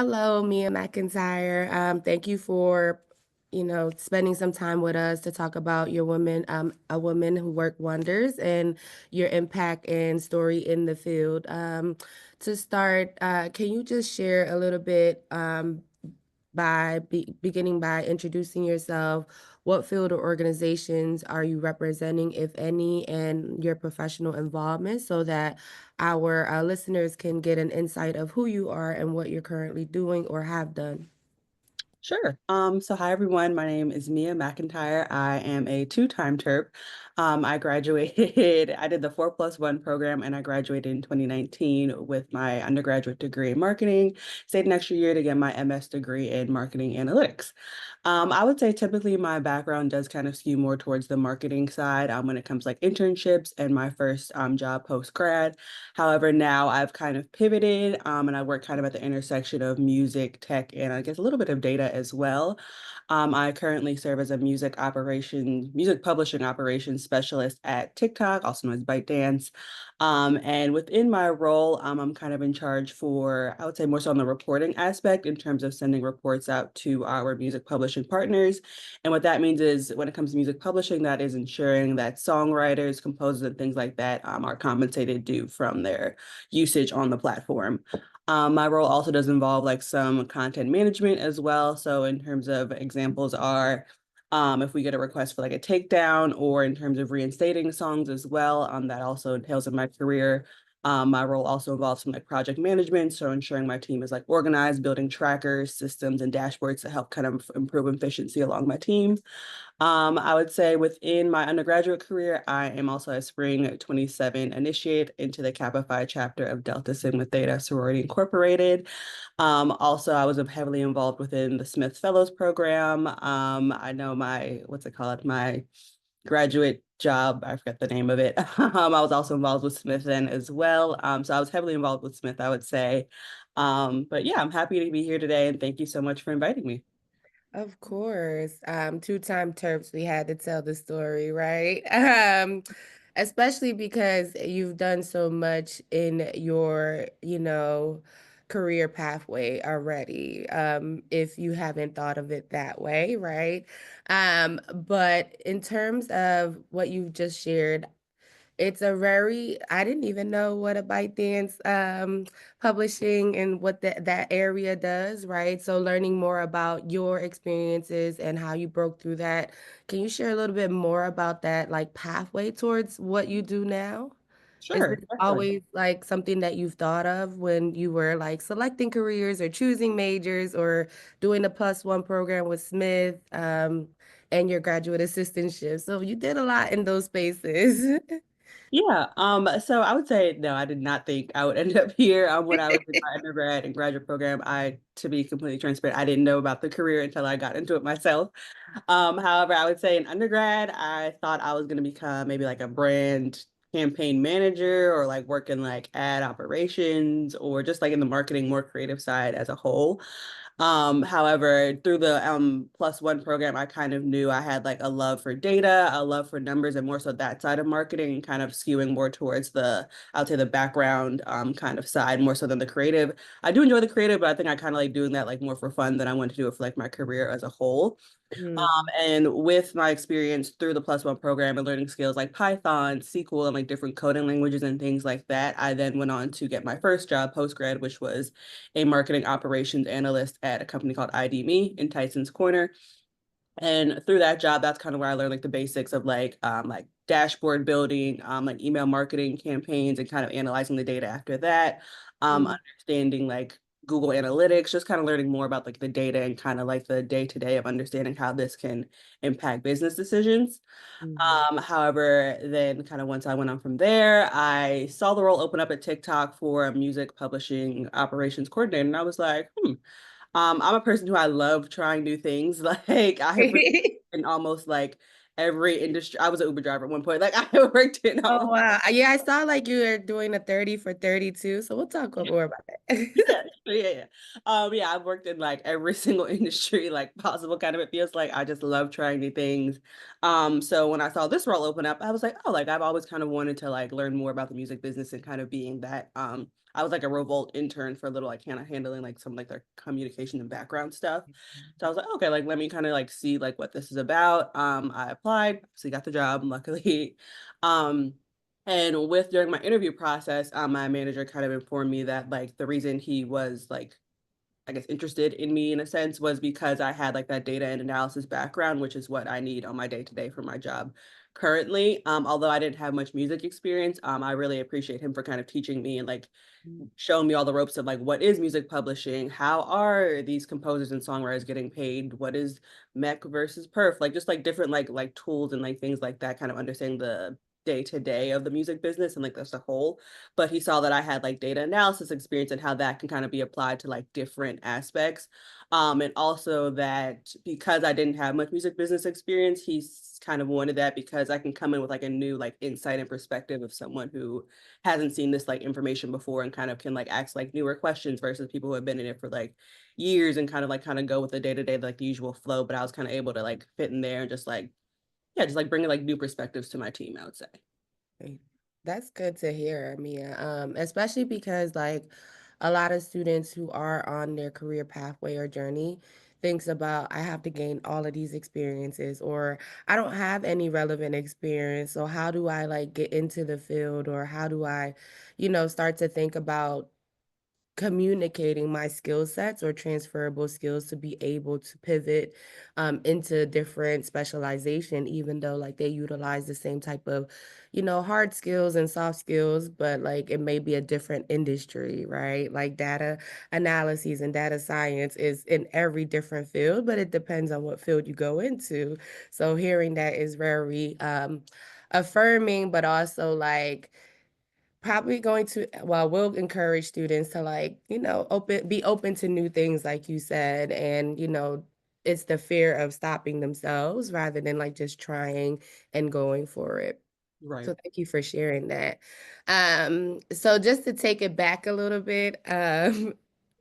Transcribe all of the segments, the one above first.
Hello, Mia McIntyre. Thank you for, spending some time with us to talk about your woman, a woman who worked wonders and your impact and story in the field. To start, can you just share a little bit beginning by introducing yourself? What field or organizations are you representing, if any, and your professional involvement so that our listeners can get an insight of who you are and what you're currently doing or have done? Sure. So hi everyone. My name is Mia McIntyre. I am a two-time terp. I graduated, I did the 4+1 program and I graduated in 2019 with my undergraduate degree in marketing. Stayed an extra year to get my MS degree in marketing analytics. I would say typically my background does kind of skew more towards the marketing side when it comes like internships and my first job post grad. However, now I've kind of pivoted and I work kind of at the intersection of music, tech, and I guess a little bit of data as well. I currently serve as a music publishing operations specialist at TikTok, also known as ByteDance. And within my role, I'm kind of in charge for, I would say more so on the reporting aspect in terms of sending reports out to our music publishing partners. And what that means is when it comes to music publishing, that is ensuring that songwriters, composers, and things like that are compensated due from their usage on the platform. My role also does involve like some content management as well. So in terms of examples are if we get a request for like a takedown or in terms of reinstating songs as well, that also entails in my career. My role also involves some like project management, so ensuring my team is like organized, building trackers, systems, and dashboards to help kind of improve efficiency along my team. I would say within my undergraduate career, I am also a Spring 27 initiate into the Kappa Phi chapter of Delta Sigma Theta Sorority Incorporated. Also, I was heavily involved within the Smith Fellows Program. I know what's it called? My graduate job, I forget the name of it. I was also involved with Smith then as well. So I was heavily involved with Smith, I would say. But yeah, I'm happy to be here today and thank you so much for inviting me. Of course. Two-time Terps, we had to tell the story, right? Especially because you've done so much in your, career pathway already, if you haven't thought of it that way, right? But in terms of what you've just shared, it's a very, I didn't even know what a ByteDance publishing and what that area does, right? So learning more about your experiences and how you broke through that. Can you share a little bit more about that like pathway towards what you do now? Is Sure, it definitely. always like something that you've thought of when you were like selecting careers or choosing majors or doing the +1 program with Smith and your graduate assistantship? So you did a lot in those spaces. Yeah, so I would say no, I did not think I would end up here. When I was in my undergrad and graduate program, to be completely transparent, I didn't know about the career until I got into it myself. However, I would say in undergrad, I thought I was going to become maybe like a brand campaign manager or like work in like ad operations or just like in the marketing, more creative side as a whole. However, through the +1 program, I kind of knew I had like a love for data, a love for numbers, and more so that side of marketing, and kind of skewing more towards I would say the background kind of side, more so than the creative. I do enjoy the creative, but I think I kind of like doing that like more for fun than I want to do it for like my career as a whole. Mhm. And with my experience through the +1 program and learning skills like Python, SQL, and like different coding languages and things like that, I then went on to get my first job post grad, which was a marketing operations analyst at a company called ID Me in Tyson's Corner. And through that job, that's kind of where I learned like the basics of like dashboard building, like email marketing campaigns, and kind of analyzing the data after that. Mhm. Understanding like Google Analytics, just kind of learning more about like the data and kind of like the day to day of understanding how this can impact business decisions. Mhm. However, then kind of once I went on from there, I saw the role open up at TikTok for a music publishing operations coordinator, and I was like, I'm a person who I love trying new things. Like I have been almost like every industry. I was an Uber driver at one point. Like I worked in Oh, all. wow. Yeah, I saw like you were doing a 30 for 32, so we'll talk more about that. Yeah, yeah. Yeah, I've worked in like every single industry like possible kind of it feels like. I just love trying new things. So when I saw this role open up, I was like, oh, like I've always kind of wanted to like learn more about the music business and kind of being that. I was like a Revolt intern for a little, like kind of handling like some like their communication and background stuff. So I was like, okay, like let me kind of like see like what this is about. I applied, so got the job, luckily. Um, and with during my interview process, my manager kind of informed me that like the reason he was like, I guess, interested in me in a sense was because I had like that data and analysis background, which is what I need on my day to day for my job currently. Although I didn't have much music experience, I really appreciate him for kind of teaching me and like showing me all the ropes of like what is music publishing, how are these composers and songwriters getting paid, what is mech versus perf, like just like different like tools and like things like that, kind of understanding the day to day of the music business and like that's a whole. But he saw that I had like data analysis experience and how that can kind of be applied to like different aspects. And also that because I didn't have much music business experience, he's kind of wanted that because I can come in with like a new like insight and perspective of someone who hasn't seen this like information before and kind of can like ask like newer questions versus people who have been in it for like years and kind of go with the day to day like the usual flow. But I was kind of able to like fit in there and just like yeah, just like bringing like new perspectives to my team, I would say. Right. That's good to hear, Mia. Especially because like a lot of students who are on their career pathway or journey thinks about I have to gain all of these experiences or I don't have any relevant experience. So how do I like get into the field or how do I, start to think about communicating my skill sets or transferable skills to be able to pivot into different specialization, even though like they utilize the same type of, hard skills and soft skills, but like it may be a different industry, right? Like data analyses and data science is in every different field, but it depends on what field you go into. So hearing that is very affirming, but also like probably going to well, we'll encourage students to like, be open to new things like you said, and, it's the fear of stopping themselves rather than like just trying and going for it. Right. So thank you for sharing that. So just to take it back a little bit,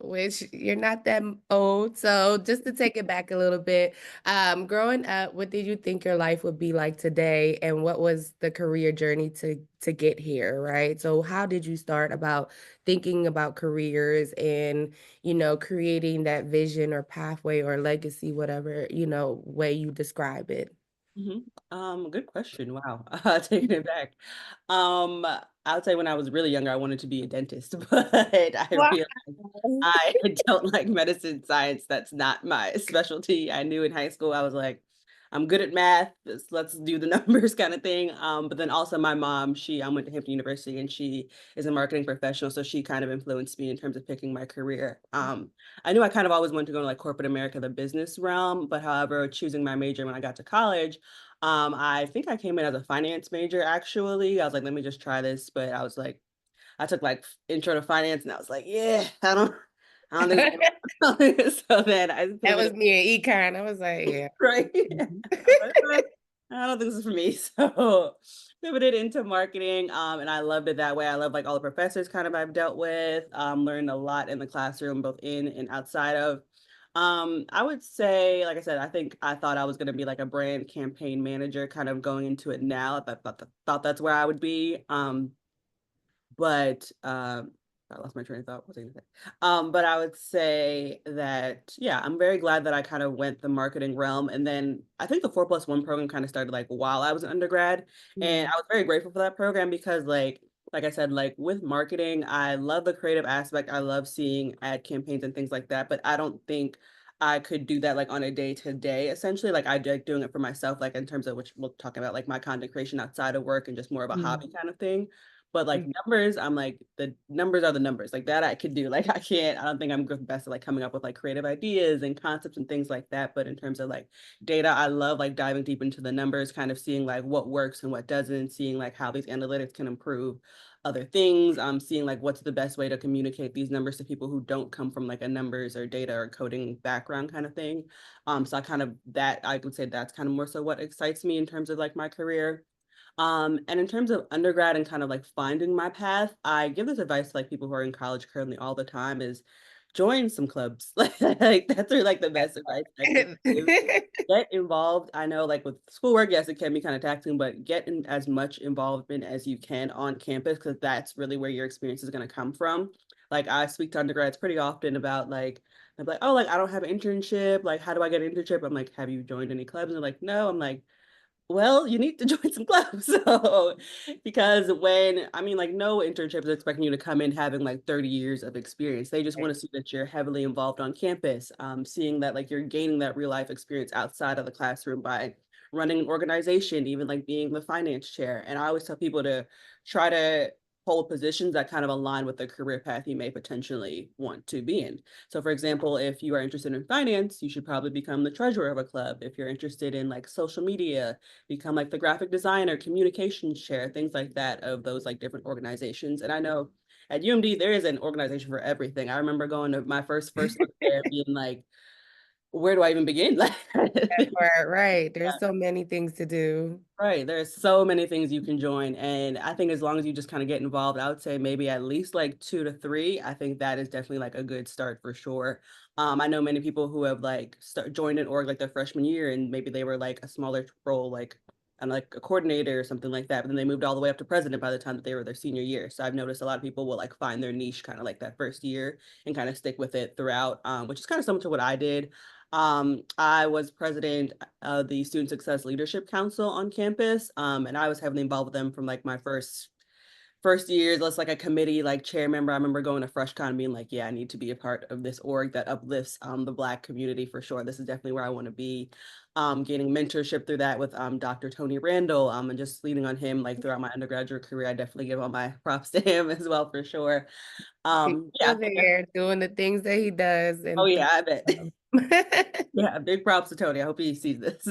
which you're not that old, so just to take it back a little bit, growing up, what did you think your life would be like today, and what was the career journey to get here, right? So how did you start about thinking about careers and, creating that vision or pathway or legacy, whatever, way you describe it? Mhm. Good question. Wow. Taking it back. I would say when I was really younger, I wanted to be a dentist, but I Wow. realized I don't like medicine science. That's not my specialty. I knew in high school, I was like, I'm good at math. Let's do the numbers kind of thing. But then also my mom, I went to Hampton University and she is a marketing professional. So she kind of influenced me in terms of picking my career. I knew I kind of always wanted to go to like corporate America, the business realm, but however, choosing my major when I got to college, I think I came in as a finance major actually. I was like, let me just try this. But I was like, I took like intro to finance and I was like, yeah, I don't think so then I That pivoted, was me in econ. I was like, yeah. right? Mhm. I was like, I don't think this is for me. So pivoted into marketing. And I loved it that way. I love like all the professors kind of I've dealt with, learned a lot in the classroom, both in and outside of. I would say, like I said, I think I thought I was gonna be like a brand campaign manager, kind of going into it now. I thought that's where I would be. But I lost my train of thought. What was I gonna say? But I would say that yeah, I'm very glad that I kind of went the marketing realm, and then I think the 4+1 program kind of started like while I was an undergrad, and Mm, I was very grateful for that program because like I said, like with marketing, I love the creative aspect. I love seeing ad campaigns and things like that, but I don't think I could do that like on a day to day, essentially. Like I like doing it for myself, like in terms of which we'll talk about like my content creation outside of work and just more of a hobby mm. kind of thing. But like Mm. numbers, I'm like, the numbers are the numbers. Like that I could do. Like I don't think I'm the best at like coming up with like creative ideas and concepts and things like that. But in terms of like data, I love like diving deep into the numbers, kind of seeing like what works and what doesn't, seeing like how these analytics can improve other things. Seeing like what's the best way to communicate these numbers to people who don't come from like a numbers or data or coding background kind of thing. So I kind of that I would say that's kind of more so what excites me in terms of like my career. And in terms of undergrad and kind of like finding my path, I give this advice to like people who are in college currently all the time is join some clubs. Like that's really like the best advice I can give. Get involved. I know like with schoolwork, yes, it can be kind of taxing, but get in as much involvement as you can on campus because that's really where your experience is going to come from. Like I speak to undergrads pretty often about like, I'm like, oh, like I don't have an internship. Like, how do I get an internship? I'm like, have you joined any clubs? And they're like, no. I'm like, well, you need to join some clubs. So, because when, I mean, like, no internship is expecting you to come in having like 30 years of experience. They just want to see that you're heavily involved on campus, seeing that like you're gaining that real life experience outside of the classroom by running an organization, even like being the finance chair. And I always tell people to try to hold positions that kind of align with the career path you may potentially want to be in. So for example, if you are interested in finance, you should probably become the treasurer of a club. If you're interested in like social media, become like the graphic designer, communications chair, things like that of those like different organizations. And I know at UMD there is an organization for everything. I remember going to my first look there being like, where do I even begin? Like, Right. There's so many things to do. right. There's so many things you can join. And I think as long as you just kind of get involved, I would say maybe at least like 2 to 3. I think that is definitely like a good start for sure. I know many people who have like joined an org like their freshman year and maybe they were like a smaller role, like and like a coordinator or something like that. But then they moved all the way up to president by the time that they were their senior year. So I've noticed a lot of people will like find their niche kind of like that first year and kind of stick with it throughout, which is kind of similar to what I did. I was president of the Student Success Leadership Council on campus, and I was heavily involved with them from like my first years. Let's like a committee like chair member. I remember going to FreshCon and being like, yeah, I need to be a part of this org that uplifts the Black community for sure. This is definitely where I want to be. Gaining mentorship through that with Dr. Tony Randall, and just leaning on him like throughout my undergraduate career. I definitely give all my props to him as well for sure. He's Yeah, I still think there doing the things that he does oh and yeah, I bet. well, Yeah, big props to Tony. I hope he sees this.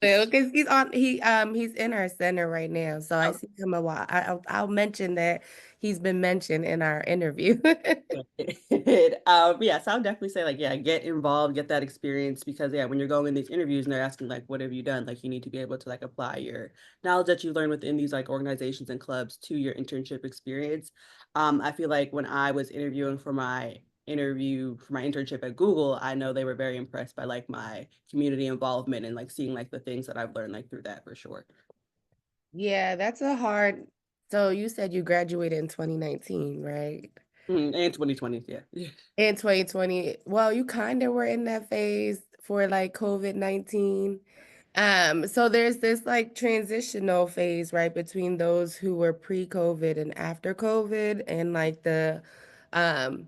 because he's in our center right now, so I see him a while. I'll mention that he's been mentioned in our interview. Yeah, so I would definitely say like, yeah, get involved, get that experience because yeah, when you're going in these interviews and they're asking like, what have you done? Like you need to be able to like apply your knowledge that you learn within these like organizations and clubs to your internship experience. I feel like when I was interviewing for my internship at Google, I know they were very impressed by like my community involvement and like seeing like the things that I've learned like through that for sure. Yeah, that's a hard. So you said you graduated in 2019, right? And 2020, yeah. In 2020. Well, you kind of were in that phase for like COVID-19. So there's this like transitional phase, right, between those who were pre-COVID and after COVID, and like the um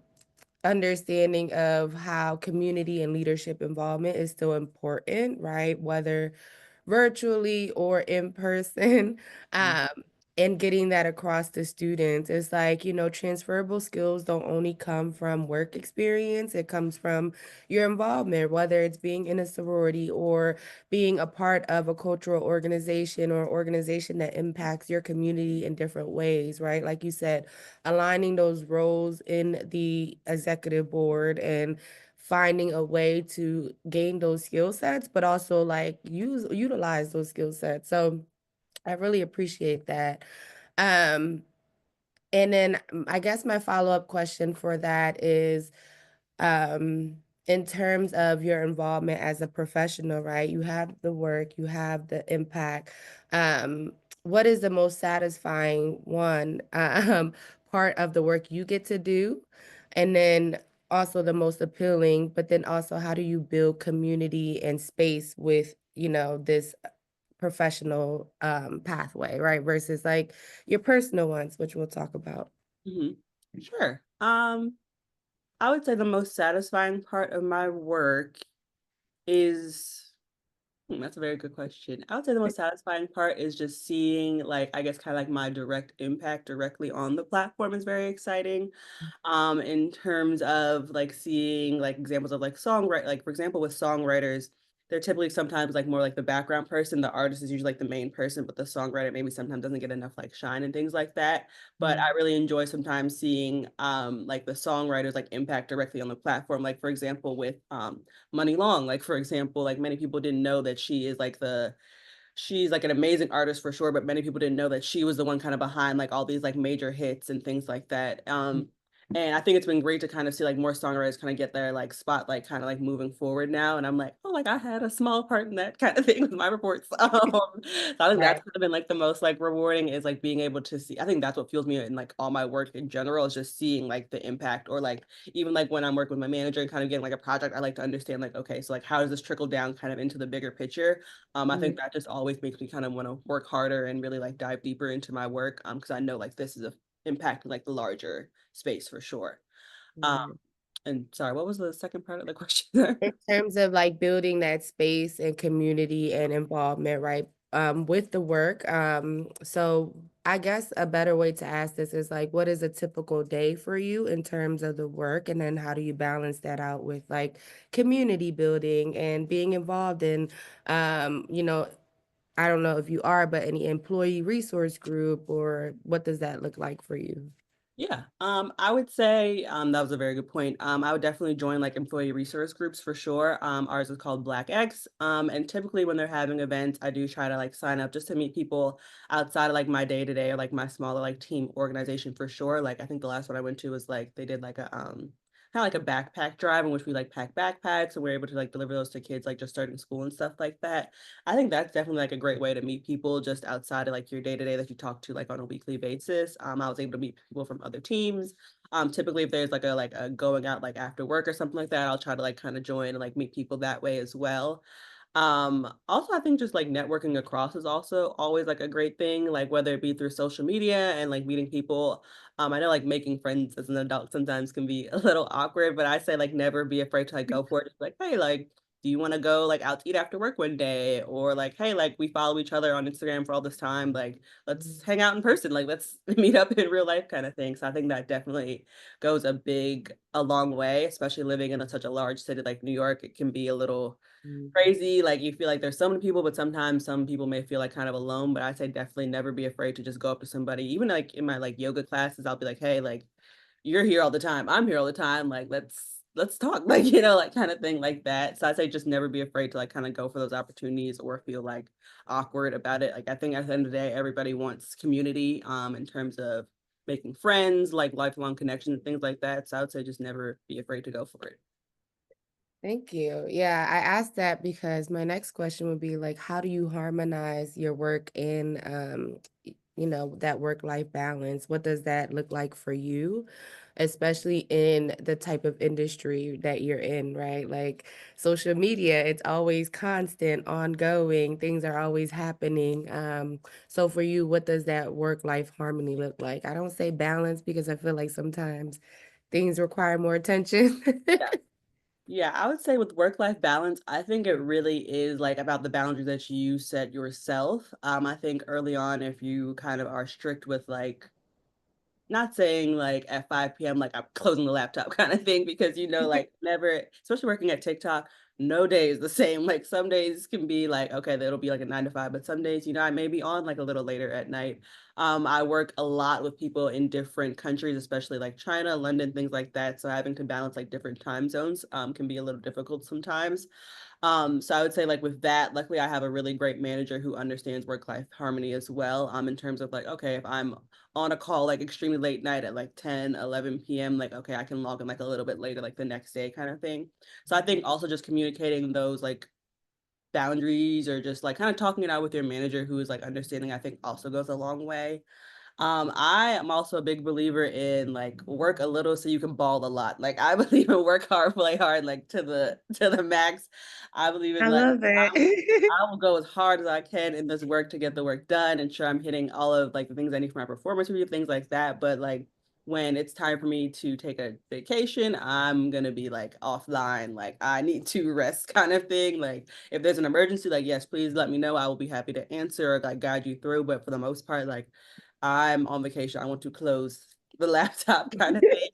understanding of how community and leadership involvement is still important, right? Whether virtually or in person, um, and getting that across to students. It's like, transferable skills don't only come from work experience, it comes from your involvement, whether it's being in a sorority or being a part of a cultural organization or organization that impacts your community in different ways, right? Like you said, aligning those roles in the executive board and finding a way to gain those skill sets, but also like utilize those skill sets. So I really appreciate that. Um, and then I guess my follow-up question for that is, in terms of your involvement as a professional, right? You have the work, you have the impact. What is the most satisfying part of the work you get to do? And then also the most appealing, but then also how do you build community and space with, this professional pathway, right? Versus like your personal ones, which we'll talk about. Mhm. Sure. I would say the most satisfying part of my work is That's a very good question. I would say the most satisfying part is just seeing, like, I guess, kind of like my direct impact directly on the platform is very exciting. In terms of like seeing like examples of like songwrite, like for example, with songwriters, they're typically sometimes like more like the background person. The artist is usually like the main person, but the songwriter maybe sometimes doesn't get enough like shine and things like that. But I Mhm. really enjoy sometimes seeing like the songwriters like impact directly on the platform. Like for example, with Money Long. Like for example, like many people didn't know that she's like an amazing artist for sure, but many people didn't know that she was the one kind of behind like all these like major hits and things like that. And I think it's been great to kind of see like more songwriters kind of get their like spotlight kind of like moving forward now. And I'm like, oh, like I had a small part in that kind of thing with my reports. So I think that's Right. kind of been like the most like rewarding is like being able to see. I think that's what fuels me in like all my work in general is just seeing like the impact or like even like when I'm working with my manager and kind of getting like a project, I like to understand like, okay, so like how does this trickle down kind of into the bigger picture? I Mhm. think that just always makes me kind of want to work harder and really like dive deeper into my work. Because I know like this is a impacting like the larger space for sure. Um, Right. and sorry, what was the second part of the question there? In terms of, like, building that space and community and involvement, right, with the work, so I guess a better way to ask this is, like, what is a typical day for you in terms of the work, and then how do you balance that out with, like, community building and being involved in, you know, I don't know if you are, but any employee resource group, or what does that look like for you? Yeah, I would say that was a very good point. I would definitely join like employee resource groups for sure. Ours is called Black X. And typically when they're having events, I do try to like sign up just to meet people outside of like my day to day or like my smaller like team organization for sure. Like I think the last one I went to was like they did like a kind of like a backpack drive in which we like pack backpacks and we're able to like deliver those to kids like just starting school and stuff like that. I think that's definitely like a great way to meet people just outside of like your day to day that you talk to like on a weekly basis. I was able to meet people from other teams. Typically if there's like a going out like after work or something like that, I'll try to like kind of join and like meet people that way as well. Also I think just like networking across is also always like a great thing, like whether it be through social media and like meeting people. I know like making friends as an adult sometimes can be a little awkward, but I say like never be afraid to like go for it. Just like, hey, like do you want to go like out to eat after work one day or like hey like we follow each other on Instagram for all this time like let's Mhm. hang out in person like let's meet up in real life kind of thing. So I think that definitely goes a long way, especially living in such a large city like New York. It can be a little Mhm. crazy, like, you feel like there's so many people, but sometimes some people may feel, like, kind of alone, but I say definitely never be afraid to just go up to somebody. Even, like, in my, like, yoga classes, I'll be like, "Hey, like, you're here all the time. I'm here all the time. Like, let's talk." Like, like, kinda thing like that. So I say just never be afraid to, like, kinda go for those opportunities or feel, like, awkward about it. Like, I think at the end of the day, everybody wants community, in terms of making friends, like, lifelong connections, and things like that. So I would say just never be afraid to go for it. Thank you. Yeah, I asked that because my next question would be like, how do you harmonize your work and, that work-life balance? What does that look like for you, especially in the type of industry that you're in, right? Like social media, it's always constant, ongoing, things are always happening. So for you, what does that work-life harmony look like? I don't say balance because I feel like sometimes things require more attention. Yeah, I would say with work-life balance, I think it really is like about the boundaries that you set yourself. I think early on, if you kind of are strict with like not saying like at 5 p.m., like I'm closing the laptop kind of thing, because like never, especially working at TikTok, no day is the same. Like some days can be like, okay, that'll be like a 9 to 5, but some days, I may be on like a little later at night. I work a lot with people in different countries, especially like China, London, things like that. So having to balance like different time zones can be a little difficult sometimes. So I would say like with that, luckily I have a really great manager who understands work-life harmony as well. In terms of like, okay, if I'm on a call like extremely late night at like 10, 11 p.m., like, okay, I can log in like a little bit later, like the next day kind of thing. So I think also just communicating those like boundaries or just like kind of talking it out with your manager who is like understanding, I think also goes a long way. I am also a big believer in like work a little so you can ball a lot. Like I believe in work hard, play hard, like to the max. I believe in I like love that. I will go as hard as I can in this work to get the work done and sure I'm hitting all of like the things I need for my performance review, things like that. But like when it's time for me to take a vacation, I'm gonna be like offline, like I need to rest kind of thing. Like if there's an emergency, like yes, please let me know. I will be happy to answer or like guide you through. But for the most part, like I'm on vacation. I want to close the laptop kind of thing.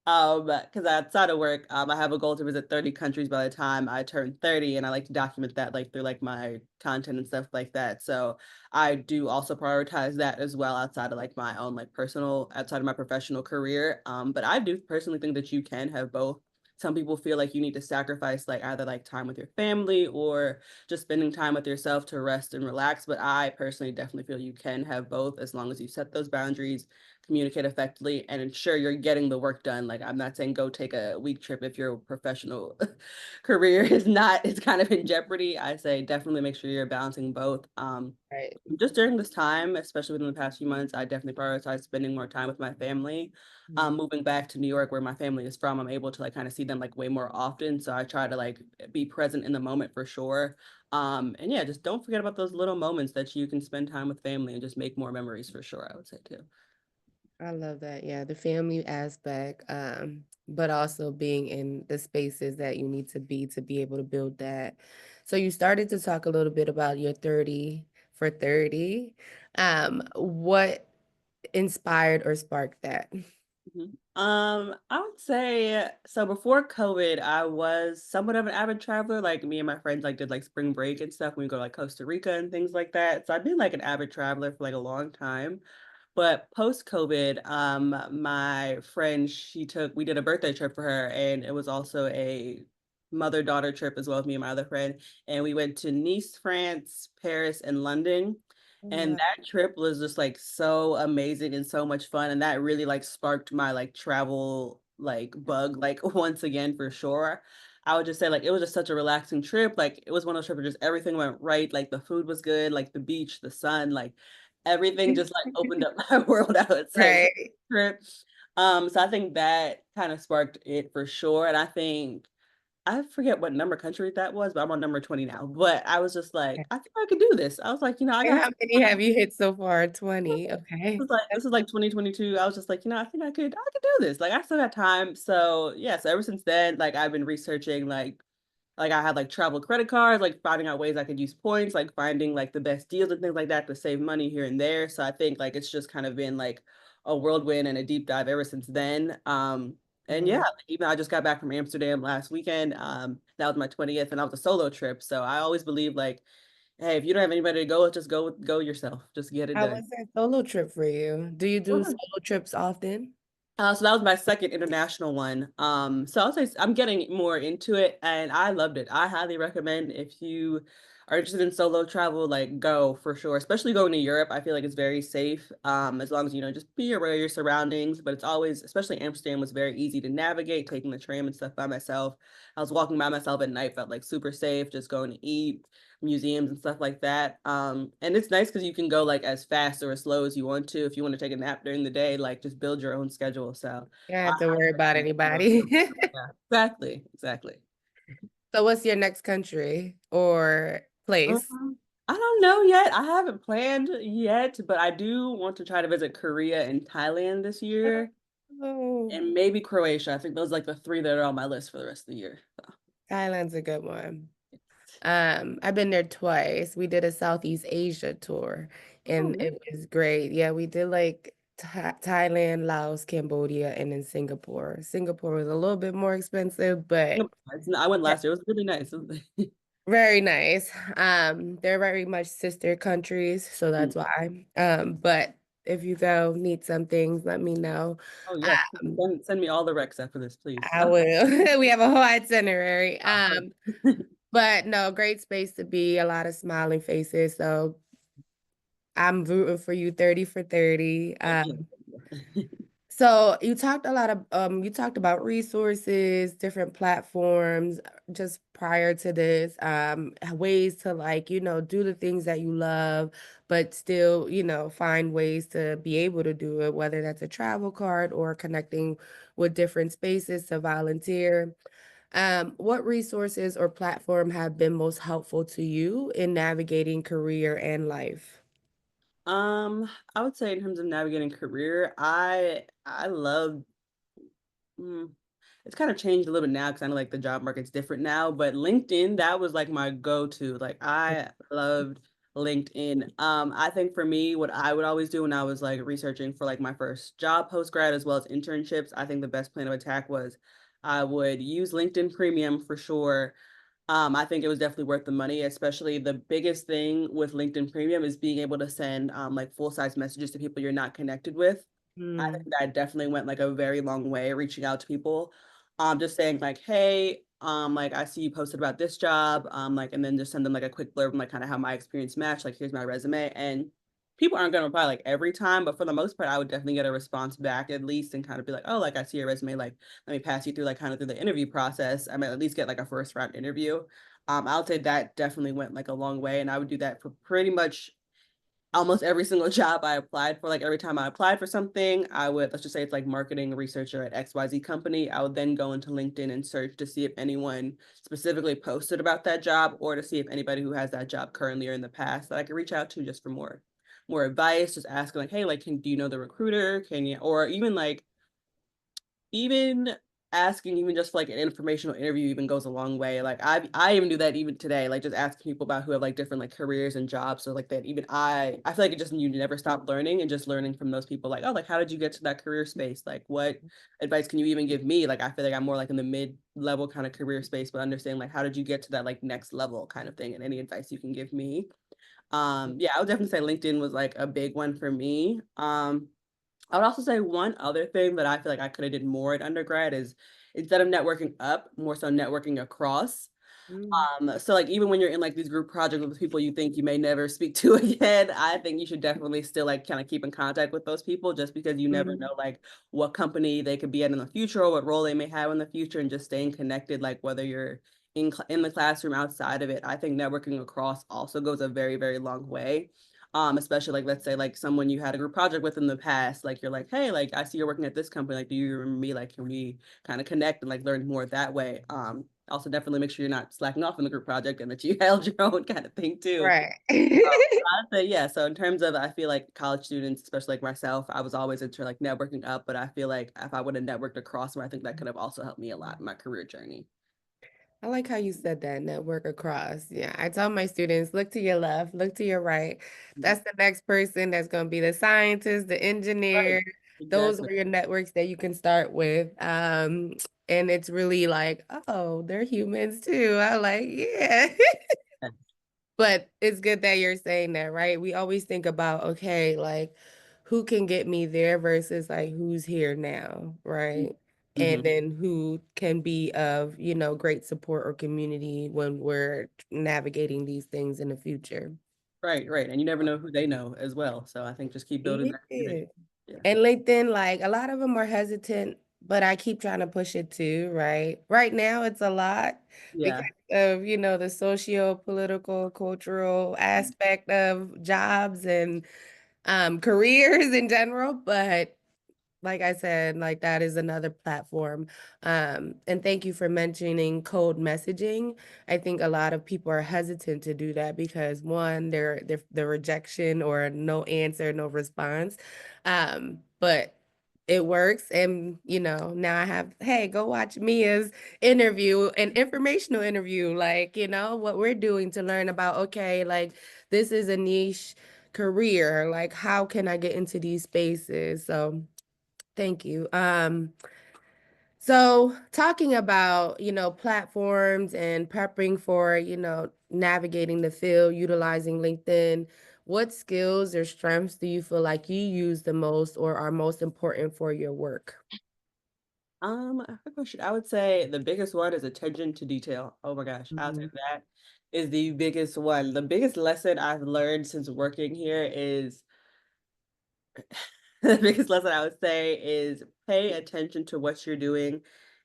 Because outside of work, I have a goal to visit 30 countries by the time I turn 30, and I like to document that like through like my content and stuff like that. So I do also prioritize that as well outside of like my own like personal, outside of my professional career. But I do personally think that you can have both. Some people feel like you need to sacrifice like either like time with your family or just spending time with yourself to rest and relax. But I personally definitely feel you can have both as long as you set those boundaries, communicate effectively, and ensure you're getting the work done. Like I'm not saying go take a week trip if your professional career is kind of in jeopardy. I say definitely make sure you're balancing both. Right. Just during this time, especially within the past few months, I definitely prioritize spending more time with my family. Moving back to New York, where my family is from, I'm able to like kind of see them like way more often. So I try to like be present in the moment for sure. And yeah, just don't forget about those little moments that you can spend time with family and just make more memories for sure, I would say too. I love that. Yeah, the family aspect, but also being in the spaces that you need to be able to build that. So you started to talk a little bit about your 30 for 30. What inspired or sparked that? Mhm. I would say so before COVID, I was somewhat of an avid traveler. Like me and my friends like did like spring break and stuff. We go to like Costa Rica and things like that. So I've been like an avid traveler for like a long time. But post COVID, my friend, we did a birthday trip for her, and it was also a mother-daughter trip as well with me and my other friend. And we went to Nice, France, Paris, and London. Oh, And wow. that trip was just like so amazing and so much fun. And that really like sparked my like travel like bug, like once again for sure. I would just say like it was just such a relaxing trip. Like it was one of those trips where just everything went right. Like the food was good, like the beach, the sun, like everything just like opened up my world, I would say, for Right. the trip. So I think that kind of sparked it for sure. And I think I forget what number country that was, but I'm on number 20 now. But I was just like, I think I could do this. I was like, I And got how some many time. have you hit so far? 20. Okay. This is like 2022. I was just like, I think I could do this. Like I still got time. So yeah, so ever since then, like I've been researching like I had like travel credit cards, like finding out ways I could use points, like finding like the best deals and things like that to save money here and there. So I think like it's just kind of been like a whirlwind and a deep dive ever since then. And yeah, Right. even I just got back from Amsterdam last weekend. That was my 20th and that was a solo trip. So I always believe like, hey, if you don't have anybody to go with, just go yourself. Just get it How done. was that solo trip for you? Do you do solo trips often? So that was my second international one. So I'll say I'm getting more into it and I loved it. I highly recommend if you are interested in solo travel, like go for sure, especially going to Europe. I feel like it's very safe. As long as just be aware of your surroundings, but it's always, especially Amsterdam was very easy to navigate, taking the tram and stuff by myself. I was walking by myself at night, felt like super safe, just going to eat, museums and stuff like that. And it's nice because you can go like as fast or as slow as you want to. If you want to take a nap during the day, like just build your own schedule. So You don't I have to worry highly about recommend solo anybody. travel. Yeah, exactly, exactly. So what's your next country or place? I don't know yet. I haven't planned yet, but I do want to try to visit Korea and Thailand this year, Oh, and maybe Croatia. I think those are like the three that are on my list for the rest of the year. So. Thailand's a good one. I've been there twice. We did a Southeast Asia tour Oh, and nice. it was great. Yeah, we did like Thailand, Laos, Cambodia, and then Singapore. Singapore was a little bit more expensive, but I went last year. It was really nice. very nice. They're very much sister countries, so that's why. But if you go need some things, let me know. Oh yes, Um, send me all the recs after this, please. I will. We have a whole itinerary. Perfect. But no, great space to be, a lot of smiling faces. So I'm rooting for you 30 for 30. Thank you. So you talked about resources, different platforms just prior to this, ways to like, do the things that you love, but still, find ways to be able to do it, whether that's a travel card or connecting with different spaces to volunteer. What resources or platform have been most helpful to you in navigating career and life? I would say in terms of navigating career, I love mm, it's kind of changed a little bit now because I know like the job market's different now, but LinkedIn, that was like my go-to. Like I loved LinkedIn. I think for me, what I would always do when I was like researching for like my first job post grad as well as internships, I think the best plan of attack was I would use LinkedIn Premium for sure. I think it was definitely worth the money, especially the biggest thing with LinkedIn Premium is being able to send like full size messages to people you're not connected with. I think Mm, that definitely went like a very long way reaching out to people. Just saying like, hey, like I see you posted about this job, like, and then just send them like a quick blurb and like kind of how my experience matched. Like, here's my resume, and people aren't gonna reply like every time, but for the most part, I would definitely get a response back at least and kind of be like, oh, like I see your resume, like let me pass you through like kind of through the interview process. I might at least get like a first round interview. I would say that definitely went like a long way, and I would do that for pretty much almost every single job I applied for. Like every time I applied for something, I would, let's just say it's like marketing researcher at XYZ company. I would then go into LinkedIn and search to see if anyone specifically posted about that job or to see if anybody who has that job currently or in the past that I could reach out to just for more advice, just asking like, hey, like, do you know the recruiter? Can you, or even asking even just for, like, an informational interview even goes a long way. Like, I even do that even today, like, just asking people about who have, like, different, like, careers and jobs, so, like, that even I feel like it just you never stop learning and just learning from those people, like, "Oh, like, how did you get to that career space? Like, what advice can you even give me?" Like, I feel like I'm more, like, in the mid-level kinda career space, but understanding, like, how did you get to that, like, next level kind of thing, and any advice you can give me. Yeah, I would definitely say LinkedIn was, like, a big one for me. I would also say one other thing that I feel like I could have did more at undergrad is instead of networking up, more so networking across. mm, So like even when you're in like these group projects with people you think you may never speak to again, I think you should definitely still like kind of keep in contact with those people just because you never mm, know like what company they could be at in the future or what role they may have in the future and just staying connected like whether you're in the classroom outside of it. I think networking across also goes a very very long way. Especially like let's say like someone you had a group project with in the past, like you're like, hey, like I see you're working at this company, like do you remember me? Like can we kind of connect and like learn more that way? Also definitely make sure you're not slacking off in the group project and that you held your own kind of thing too. right. I'd say yeah. So in terms of, I feel like college students, especially like myself, I was always into like networking up, but I feel like if I would have networked across, I think that could have also helped me a lot in my career journey. I like how you said that, network across. Yeah, I tell my students, look to your left, look to your right. Mhm. That's the next person that's going to be the scientist, the Right. engineer. Those Exactly. are your networks that you can start with. And it's really like, oh, they're humans too. I like, yeah. But it's good that you're saying that, right? We always think about, okay, like who can get me there versus like who's here now, right? And Mm-hmm. then who can be of, great support or community when we're navigating these things in the future. Right, right. And you never know who they know as well. So I think just keep building that community. Yeah. Yeah. And LinkedIn, like a lot of them are hesitant, but I keep trying to push it too, right? Right now, it's a lot because Yeah. of, the socio-political, cultural aspect of jobs and careers in general. But like I said, like that is another platform. And thank you for mentioning code messaging. I think a lot of people are hesitant to do that because one, they're the rejection or no answer, no response. But it works. And now I have, hey, go watch Mia's interview, an informational interview, like, what we're doing to learn about, okay, like this is a niche career. Like, how can I get into these spaces? So thank you. So talking about, platforms and prepping for, navigating the field, utilizing LinkedIn, what skills or strengths do you feel like you use the most or are most important for your work? Good question. I would say the biggest one is attention to detail. Oh my gosh, I'll say Mhm. that is the biggest one. The biggest lesson I've learned since working here is the biggest lesson I would say is pay attention to what you're doing.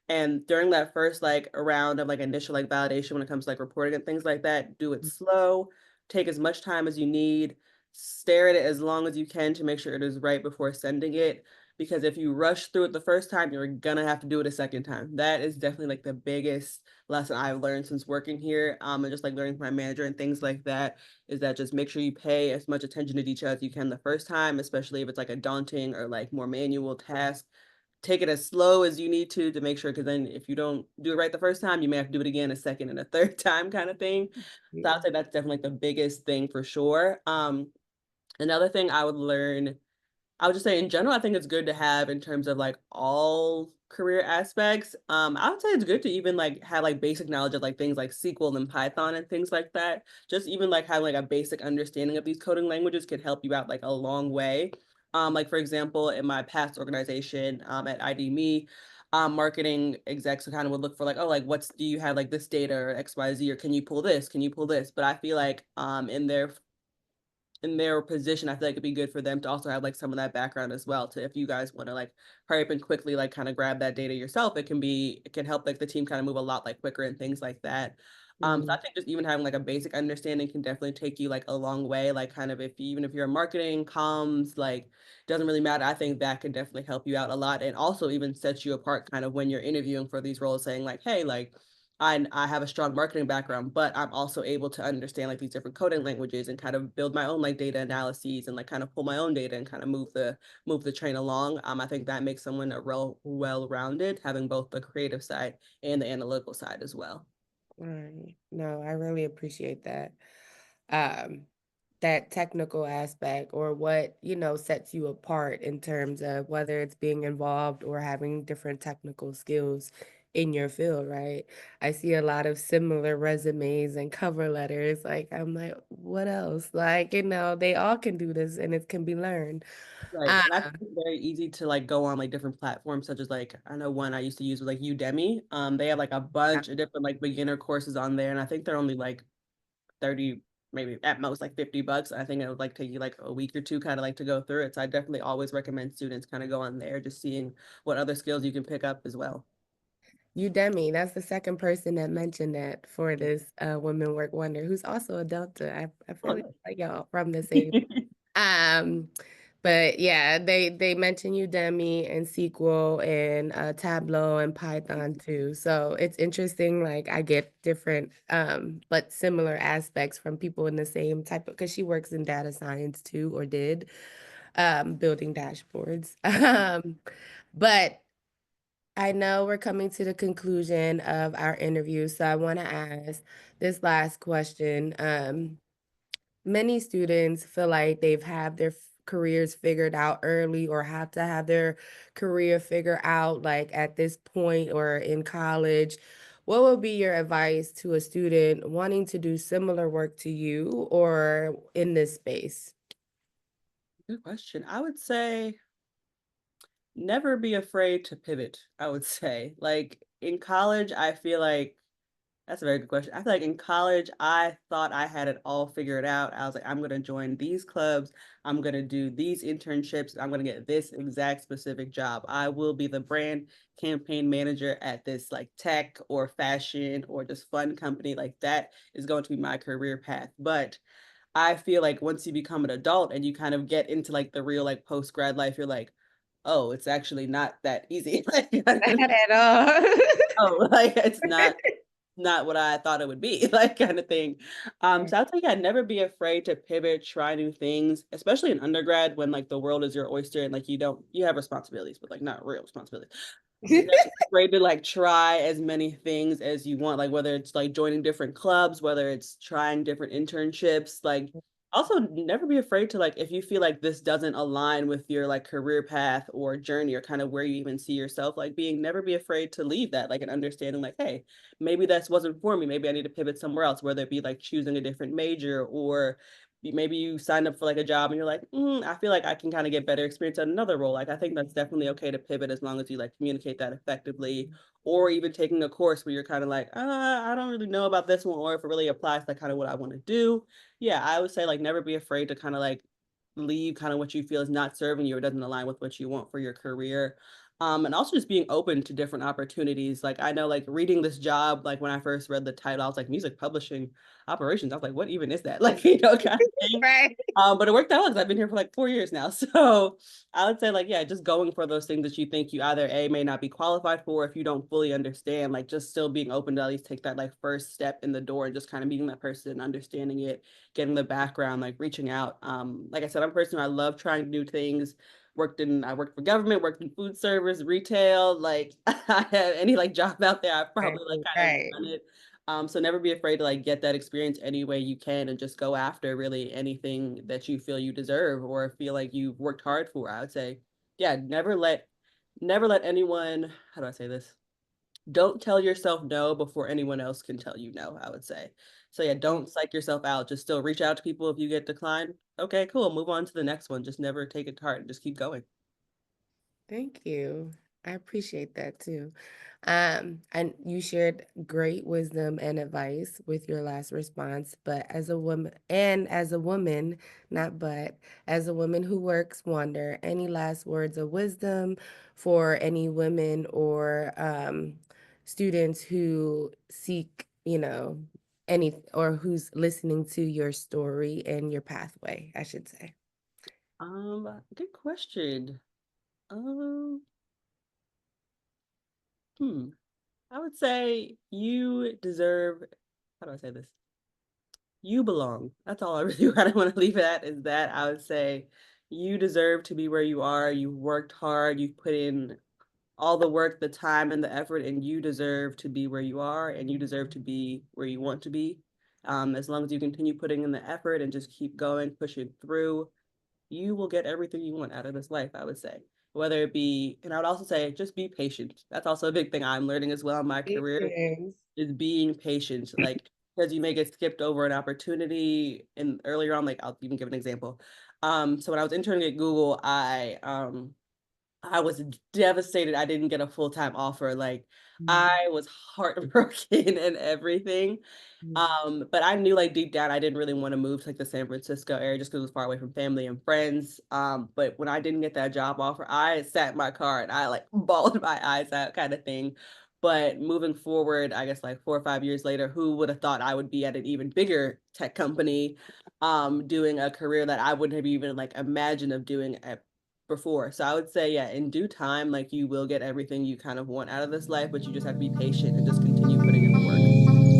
And during that first like round of like initial like validation when it comes to like reporting and things like that, do it slow, take as much time as you need, stare at it as long as you can to make sure it is right before sending it. because if you rush through it the first time, you're gonna have to do it a second time. That is definitely like the biggest lesson I've learned since working here, and just like learning from my manager and things like that, is that just make sure you pay as much attention to detail as you can the first time, especially if it's like a daunting or like more manual task. Take it as slow as you need to make sure, because then if you don't do it right the first time, you may have to do it again a second and a third time kind of thing. So Yeah. I'd say that's definitely like the biggest thing for sure. Another thing I would just say in general, I think it's good to have in terms of like all career aspects. I would say it's good to even like have like basic knowledge of like things like SQL and Python and things like that. Just even like having like a basic understanding of these coding languages could help you out like a long way. Like for example, in my past organization, at ID.me, marketing execs kind of would look for like, oh, like what's do you have like this data or XYZ, or can you pull this? Can you pull this? But I feel like in their position, I feel like it'd be good for them to also have like some of that background as well. To if you guys want to like hurry up and quickly like kind of grab that data yourself, it can help like the team kind of move a lot like quicker and things like that. So I Mm, think just even having like a basic understanding can definitely take you like a long way. Like kind of even if you're marketing, comms, like doesn't really matter. I think that can definitely help you out a lot, and also even sets you apart kind of when you're interviewing for these roles, saying like, hey, like I have a strong marketing background, but I'm also able to understand like these different coding languages and kind of build my own like data analyses and like kind of pull my own data and kind of move the train along. I think that makes someone a real well-rounded, having both the creative side and the analytical side as well. right. No, I really appreciate that. Um, that technical aspect or what, sets you apart in terms of whether it's being involved or having different technical skills in your field, right? I see a lot of similar resumes and cover letters. Like, I'm like, what else? Like, they all can do this and it can be learned. Right. Uh, And I think it's very easy to like go on like different platforms, such as like I know one I used to use was like Udemy. They have like a bunch of different like beginner courses on there, and I think they're only like 30, maybe at most like $50. I think it would like take you like a week or two kind of like to go through it. So I definitely always recommend students kind of go on there, just seeing what other skills you can pick up as well. Udemy, that's the second person that mentioned that for this Women Work Wonder, who's also a Delta. I Oh, feel nice. like y'all from the same. Um, but yeah, they mention Udemy and SQL and Tableau and Python too. So it's interesting. Like I get different but similar aspects from people in the same type of because she works in data science too, or did building dashboards. But I know we're coming to the conclusion of our interview, so I want to ask this last question. Many students feel like they've had their careers figured out early or have to have their career figured out like at this point or in college. What would be your advice to a student wanting to do similar work to you or in this space? Good question. I would say never be afraid to pivot, I would say. Like in college, I feel like that's a very good question. I feel like in college, I thought I had it all figured out. I was like, I'm going to join these clubs. I'm going to do these internships. I'm going to get this exact specific job. I will be the brand campaign manager at this like tech or fashion or just fun company. Like that is going to be my career path. But I feel like once you become an adult and you kind of get into like the real like post grad life, you're like, oh, it's actually not that easy. Like, Not at all. oh, like it's not what I thought it would be, like kind of thing. So I'll tell you, I'd never be afraid to pivot, try new things, especially in undergrad when like the world is your oyster and like you have responsibilities, but like not real responsibilities. Never be afraid to like try as many things as you want, like whether it's like joining different clubs, whether it's trying different internships, like also never be afraid to like if you feel like this doesn't align with your like career path or journey or kind of where you even see yourself like being, never be afraid to leave that, like an understanding like, hey, maybe this wasn't for me. Maybe I need to pivot somewhere else, whether it be like choosing a different major or maybe you signed up for like a job and you're like, I feel like I can kind of get better experience at another role. Like I think that's definitely okay to pivot as long as you like communicate that effectively, or even taking a course where you're kind of like, I don't really know about this one, or if it really applies to kind of what I want to do. Yeah, I would say like never be afraid to kind of like leave kind of what you feel is not serving you or doesn't align with what you want for your career. And also just being open to different opportunities. Like I know like reading this job, like when I first read the title, I was like music publishing operations. I was like, what even is that? Like, kind of thing. Right. But it worked out because I've been here for like 4 years now. So I would say like, yeah, just going for those things that you think you either A, may not be qualified for if you don't fully understand, like just still being open to at least take that like first step in the door and just kind of meeting that person, understanding it, getting the background, like reaching out. Like I said, I'm a person who I love trying new things. I worked for government, worked in food service, retail, like I have any like job out there, I've Right. probably like kind of Right. done it. So never be afraid to like get that experience any way you can and just go after really anything that you feel you deserve or feel like you've worked hard for. I would say, yeah, never let anyone, how do I say this? Don't tell yourself no before anyone else can tell you no, I would say. So yeah, don't psych yourself out. Just still reach out to people if you get declined. Okay, cool. Move on to the next one. Just never take it to heart and just keep going. Thank you. I appreciate that too. And you shared great wisdom and advice with your last response, but as a woman, not but, as a woman who works wonder, any last words of wisdom for any women or students who seek, any or who's listening to your story and your pathway, I should say. Good question. Um, hmm. I would say you deserve, how do I say this? You belong. That's all I really kind of want to leave it at is that I would say you deserve to be where you are. You've worked hard, you've put in all the work, the time, and the effort, and you deserve to be where you are and you deserve to be where you want to be. As long as you continue putting in the effort and just keep going, pushing through, you will get everything you want out of this life, I would say. Whether it be, and I would also say, just be patient. That's also a big thing I'm learning as well in my career Yes. is being patient. Like, because you may get skipped over an opportunity and earlier on, like I'll even give an example. So when I was interning at Google, I was devastated I didn't get a full-time offer. Like I was heartbroken and everything. But I knew like deep down I didn't really want to move to like the San Francisco area just because it was far away from family and friends. But when I didn't get that job offer, I sat in my car and I like bawled my eyes out kind of thing. But moving forward, I guess like 4 or 5 years later, who would have thought I would be at an even bigger tech company, doing a career that I wouldn't have even like imagined of doing at before. So I would say, yeah, in due time, like you will get everything you kind of want out of this life, but you just have to be patient and just continue putting in the work.